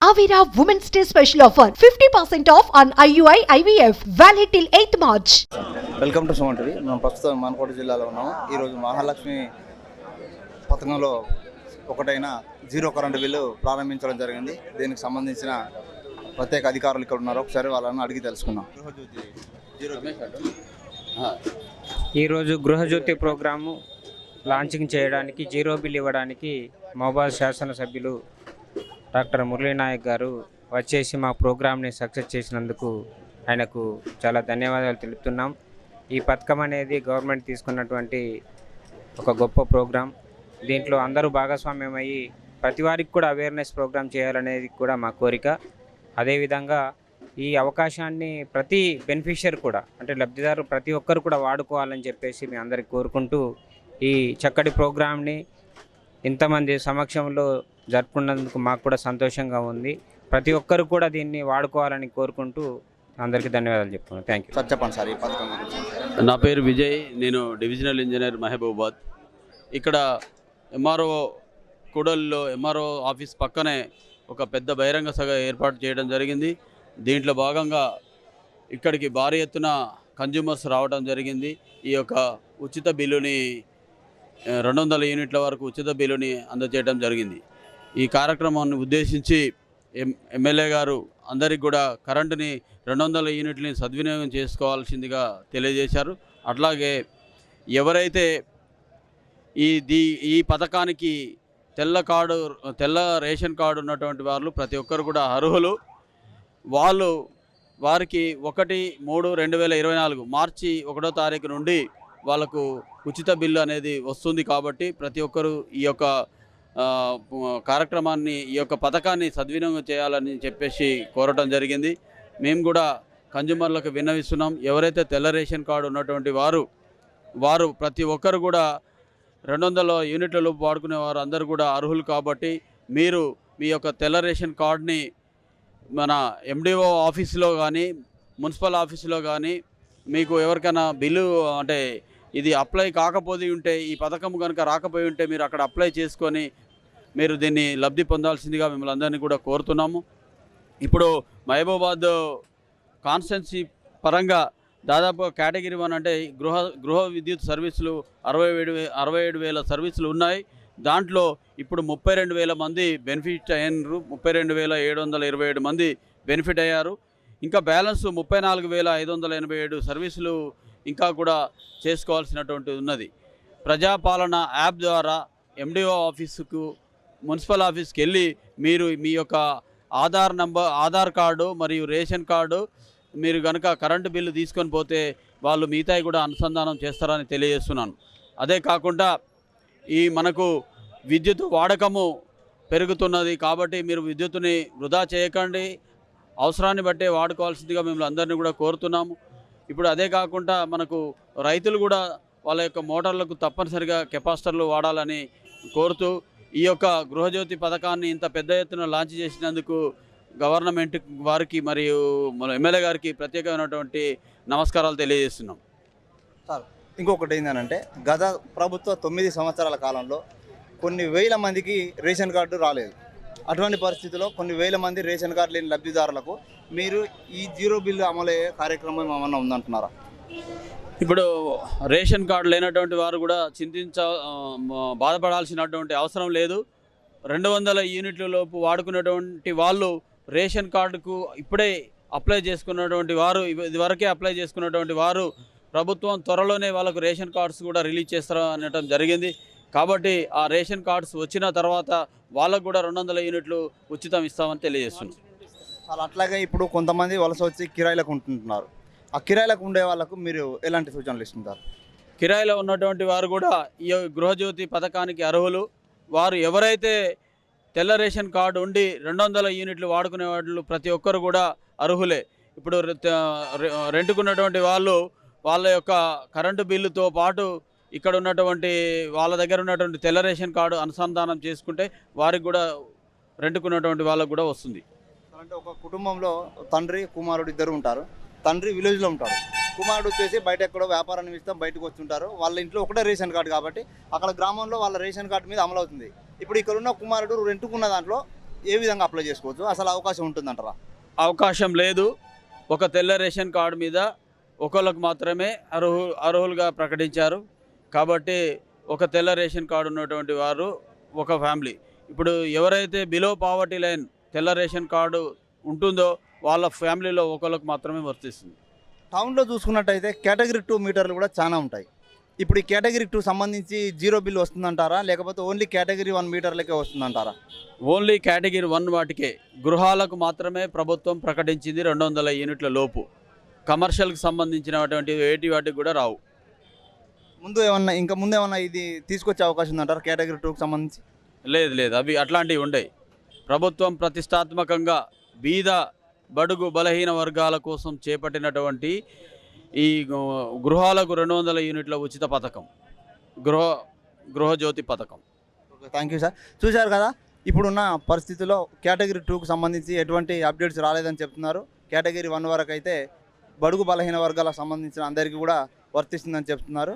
Avira Women's Day special offer 50% off on IUI IVF valid till 8th March. Welcome to Suman TV. మనం ప్రస్తుతం మనకోట జిల్లాలో ఉన్నాము. ఈరోజు మహాలక్ష్మి పథకంలో ఒకటైన జీరో కరెంటు బిల్లు ప్రారంభించడం జరిగింది. దీనికి సంబంధించిన ప్రత్యేక అధికారులు ఇక్కడ ఉన్నారు. ఒకసారి వాళ్ళని అడిగి తెలుసుకుందాం. ఈరోజు గృహజ్యోతి ప్రోగ్రాము లాంచింగ్ చేయడానికి జీరో బిల్ ఇవ్వడానికి మహబూబాబాద్ శాసనసభ్యులు డాక్టర్ మురళీనాయక్ గారు వచ్చేసి మా ప్రోగ్రామ్ని సక్సెస్ చేసినందుకు ఆయనకు చాలా ధన్యవాదాలు తెలుపుతున్నాం. ఈ పథకం అనేది గవర్నమెంట్ తీసుకున్నటువంటి ఒక గొప్ప ప్రోగ్రాం. దీంట్లో అందరూ భాగస్వామ్యం అయ్యి ప్రతి వారికి కూడా అవేర్నెస్ ప్రోగ్రామ్ చేయాలనేది కూడా మా కోరిక. అదేవిధంగా ఈ అవకాశాన్ని ప్రతి బెనిఫిషియర్ కూడా అంటే లబ్ధిదారు ప్రతి ఒక్కరు కూడా వాడుకోవాలని చెప్పేసి మేము అందరికి కోరుకుంటూ ఈ చక్కటి ప్రోగ్రామ్ని ఇంతమంది సమక్షంలో జరుపుకున్నందుకు మాకు కూడా సంతోషంగా ఉంది. ప్రతి ఒక్కరు కూడా దీన్ని వాడుకోవాలని కోరుకుంటూ అందరికీ ధన్యవాదాలు చెప్తున్నాను. Thank you. సార్ చెప్పండి సార్ ఈ పథకం గురించి. నా పేరు విజయ్, నేను డివిజనల్ ఇంజనీర్ మహబూబాబాద్. ఇక్కడ ఎంఆర్ఓ కూడలిలో ఎంఆర్ఓ ఆఫీస్ పక్కనే ఒక పెద్ద బహిరంగ సభ ఏర్పాటు చేయడం జరిగింది. దీంట్లో భాగంగా ఇక్కడికి భారీ ఎత్తున కన్జ్యూమర్స్ రావడం జరిగింది. ఈ యొక్క ఉచిత బిల్లుని 200 యూనిట్ల వరకు ఉచిత బిల్లుని అందజేయడం జరిగింది. ఈ కార్యక్రమాన్ని ఉద్దేశించి ఎమ్మెల్యే గారు అందరికి కూడా కరెంటుని 200 యూనిట్లని సద్వినియోగం చేసుకోవాల్సిందిగా తెలియజేశారు. అట్లాగే ఎవరైతే ఈ పథకానికి తెల్ల రేషన్ కార్డు ఉన్నటువంటి వాళ్ళు ప్రతి ఒక్కరు కూడా అర్హులు. వారికి 1/3/2024 మార్చి 1వ తారీఖు నుండి వాళ్ళకు ఉచిత బిల్లు అనేది వస్తుంది. కాబట్టి ప్రతి ఒక్కరూ ఈ యొక్క కార్యక్రమాన్ని ఈ యొక్క పథకాన్ని సద్వినియోగం చేయాలని చెప్పేసి కోరటం జరిగింది. మేము కూడా కన్జ్యూమర్లకు విన్నవిస్తున్నాం. ఎవరైతే తెల్ల రేషన్ కార్డు ఉన్నటువంటి వారు ప్రతి ఒక్కరు కూడా 200 యూనిట్ల లోపు వాడుకునే వారు అందరూ కూడా అర్హులు. కాబట్టి మీరు మీ యొక్క తెల్ల రేషన్ కార్డుని మన ఎండిఓ ఆఫీసులో కానీ మున్సిపల్ ఆఫీసులో కానీ మీకు ఎవరికైనా బిల్లు అంటే ఇది అప్లై కాకపోయి ఉంటే, ఈ పథకం కనుక రాకపోయి ఉంటే మీరు అక్కడ అప్లై చేసుకొని మీరు దీన్ని లబ్ధి పొందాల్సిందిగా మిమ్మల్ని అందరినీ కూడా కోరుతున్నాము. ఇప్పుడు మహబూబాబాద్ కాన్స్టెన్సీ పరంగా దాదాపు కేటగిరీ 1 అంటే గృహ విద్యుత్ సర్వీసులు 67,000 సర్వీసులు ఉన్నాయి. దాంట్లో ఇప్పుడు 32,000 మంది బెనిఫిట్ అయ్యారు. 32,727 మంది బెనిఫిట్ అయ్యారు. ఇంకా బ్యాలెన్స్ 34,587 సర్వీసులు ఇంకా కూడా చేసుకోవాల్సినటువంటి ఉన్నది. ప్రజాపాలన యాప్ ద్వారా ఎండిఓ ఆఫీసుకు మున్సిపల్ ఆఫీస్కి వెళ్ళి మీరు మీ యొక్క ఆధార్ కార్డు మరియు రేషన్ కార్డు మీరు కనుక కరెంటు బిల్లు తీసుకొని పోతే వాళ్ళు మిగతాయి కూడా అనుసంధానం చేస్తారని తెలియజేస్తున్నాను. అదే కాకుండా మనకు విద్యుత్ వాడకము పెరుగుతున్నది. కాబట్టి మీరు విద్యుత్తుని వృధా చేయకండి, అవసరాన్ని బట్టే వాడుకోవాల్సిందిగా మిమ్మల్ని అందరినీ కూడా కోరుతున్నాము. ఇప్పుడు అదే కాకుండా మనకు రైతులు కూడా వాళ్ళ యొక్క మోటార్లకు తప్పనిసరిగా కెపాసిటర్లు వాడాలని కోరుతూ ఈ యొక్క గృహజ్యోతి పథకాన్ని ఇంత పెద్ద ఎత్తున లాంచ్ చేసినందుకు గవర్నమెంట్ వారికి మరియు మన ఎమ్మెల్యే గారికి ప్రత్యేకమైనటువంటి నమస్కారాలు తెలియజేస్తున్నాం. సార్ ఇంకొకటి ఏంటంటే గత ప్రభుత్వ 9 సంవత్సరాల కాలంలో కొన్ని వేల మందికి రేషన్ కార్డు రాలేదు. అటువంటి పరిస్థితుల్లో కొన్ని వేల మంది రేషన్ కార్డు లేని లబ్ధిదారులకు మీరు ఈ జీరో బిల్లు అమలయ్యే కార్యక్రమం ఏమన్నా ఉందంటున్నారా? ఇప్పుడు రేషన్ కార్డు లేనటువంటి వారు కూడా బాధపడాల్సినటువంటి అవసరం లేదు. 200 యూనిట్ల లోపు వాడుకున్నటువంటి వాళ్ళు రేషన్ కార్డుకు ఇప్పుడే అప్లై చేసుకున్నటువంటి వారు, ఇదివరకే అప్లై చేసుకున్నటువంటి వారు ప్రభుత్వం త్వరలోనే వాళ్ళకు రేషన్ కార్డ్స్ కూడా రిలీజ్ చేస్తారు అనటం జరిగింది. కాబట్టి ఆ రేషన్ కార్డ్స్ వచ్చిన తర్వాత వాళ్ళకు కూడా 200 యూనిట్లు ఉచితం ఇస్తామని తెలియజేస్తున్నాం. అట్లాగే ఇప్పుడు కొంతమంది వలస వచ్చి కిరాయిలకు ఉంటున్నారు. ఆ కిరాయిలకు ఉండే వాళ్ళకు మీరు ఎలాంటి సూచనలు ఇస్తుంటారు? కిరాయిలో ఉన్నటువంటి వారు కూడా ఈ గృహజ్యోతి పథకానికి అర్హులు. వారు ఎవరైతే తెల్ల రేషన్ కార్డు ఉండి 200 యూనిట్లు వాడుకునే వాళ్ళు ప్రతి ఒక్కరు కూడా అర్హులే. ఇప్పుడు రెంట్కున్నటువంటి వాళ్ళు వాళ్ళ యొక్క కరెంటు బిల్లుతో పాటు ఇక్కడ ఉన్నటువంటి వాళ్ళ దగ్గర ఉన్నటువంటి తెల్ల రేషన్ కార్డు అనుసంధానం చేసుకుంటే వారికి కూడా రెంట్కున్నటువంటి వాళ్ళకు కూడా వస్తుంది. అంటే ఒక కుటుంబంలో తండ్రి కుమారుడు ఇద్దరు ఉంటారు. తండ్రి విలేజ్లో ఉంటాడు, కుమారుడు వచ్చేసి బయట ఎక్కడో వ్యాపారం నిమిత్తం బయటకు వస్తుంటారు. వాళ్ళ ఇంట్లో ఒకటే రేషన్ కార్డు కాబట్టి అక్కడ గ్రామంలో వాళ్ళ రేషన్ కార్డు మీద అమలవుతుంది. ఇప్పుడు ఇక్కడ ఉన్న కుమారుడు రెంటుకున్న దాంట్లో ఏ విధంగా అప్లై చేసుకోవచ్చు, అసలు అవకాశం ఉంటుందంటారా? అవకాశం లేదు. ఒక తెల్ల రేషన్ కార్డు మీద ఒకళ్ళకు మాత్రమే అర్హులుగా ప్రకటించారు. కాబట్టి ఒక తెల్ల రేషన్ కార్డు ఉన్నటువంటి వారు ఒక ఫ్యామిలీ. ఇప్పుడు ఎవరైతే బిలో పావర్టీ లైన్ తెల్ల రేషన్ కార్డు ఉంటుందో వాళ్ళ ఫ్యామిలీలో ఒకళ్ళకు మాత్రమే వర్తిస్తుంది. టౌన్లో చూసుకున్నట్టయితే కేటగిరీ 2 మీటర్లు కూడా చాలా ఉంటాయి. ఇప్పుడు ఈ కేటగిరీ 2 సంబంధించి జీరో బిల్ వస్తుందంటారా, లేకపోతే ఓన్లీ కేటగిరీ 1 మీటర్లకే వస్తుందంటారా? ఓన్లీ కేటగిరీ 1 వాటికే, గృహాలకు మాత్రమే ప్రభుత్వం ప్రకటించింది 200 యూనిట్ల లోపు. కమర్షియల్కి సంబంధించినటువంటి వాటికి కూడా రావు. ముందు ఏమన్నా ఇది తీసుకొచ్చే అవకాశం ఉందంటారా కేటగిరీ 2కి సంబంధించి? లేదు, అవి అట్లాంటివి ఉండవు. ప్రభుత్వం ప్రతిష్టాత్మకంగా బీద బడుగు బలహీన వర్గాల కోసం చేపట్టినటువంటి ఈ గృహాలకు 200 యూనిట్ల ఉచిత పథకం, గృహజ్యోతి పథకం. Thank you sir. చూశారు కదా, ఇప్పుడున్న పరిస్థితుల్లో కేటగిరీ 2కు సంబంధించి ఎటువంటి అప్డేట్స్ రాలేదని చెప్తున్నారు. కేటగిరీ 1 వరకు అయితే బడుగు బలహీన వర్గాలకు సంబంధించిన అందరికీ కూడా వర్తిస్తుందని చెప్తున్నారు.